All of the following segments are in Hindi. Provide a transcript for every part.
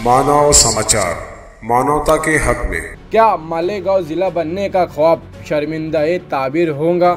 मानव समाचार, मानवता के हक में। क्या मालेगांव जिला बनने का ख्वाब शर्मिंदा ताबीर होगा?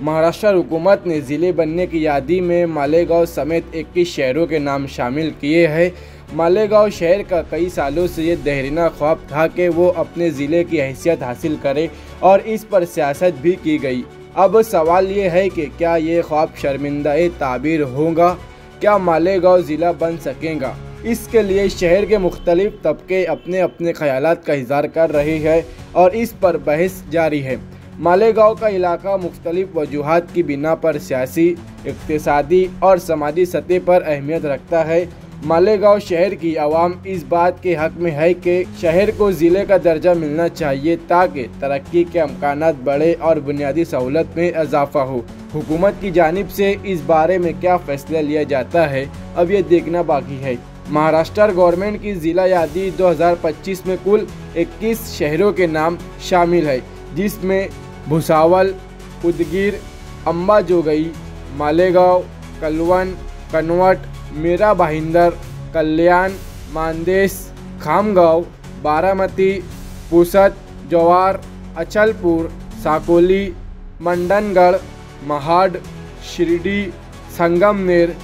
महाराष्ट्र हुकूमत ने ज़िले बनने की यादी में मालेगांव समेत 21 शहरों के नाम शामिल किए हैं। मालेगांव शहर का कई सालों से ये देहरीना ख्वाब था कि वो अपने ज़िले की हैसियत हासिल करे और इस पर सियासत भी की गई। अब सवाल ये है कि क्या ये ख्वाब शर्मिंदा ताबीर होगा? क्या मालेगांव ज़िला बन सकेगा? इसके लिए शहर के मुख्तलिफ तबके अपने अपने ख्यालात का इज़हार कर रहे हैं और इस पर बहस जारी है। मालेगांव का इलाका मुख्तलिफ वजूहात की बिना पर सियासी, इक़्तिसादी और समाजी सतह पर अहमियत रखता है। मालेगांव शहर की आवाम इस बात के हक में है कि शहर को ज़िले का दर्जा मिलना चाहिए ताकि तरक्की के अमकानात बढ़े और बुनियादी सहूलत में इजाफा हो। हुकूमत की जानिब से इस बारे में क्या फ़ैसला लिया जाता है, अब ये देखना बाकी है। महाराष्ट्र गवर्नमेंट की ज़िला यादी 2025 में कुल 21 शहरों के नाम शामिल है, जिसमें भुसावल, उदगीर, अंबाजोगाई, मालेगांव, कलवन, कनवट, मीरा भाईंदर, कल्याण, मानदेश, खामगांव, बारामती, पुसद, जवार, अचलपुर, साकोली, मंडनगढ़, महाड, शिरडी, संगमनेर,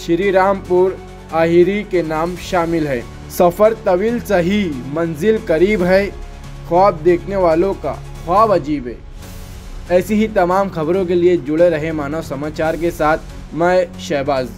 श्रीरामपुर, आहिरी के नाम शामिल है। सफ़र तवील सही, मंजिल करीब है, ख्वाब देखने वालों का ख्वाब अजीब है। ऐसी ही तमाम खबरों के लिए जुड़े रहे मानव समाचार के साथ। मैं शहबाज।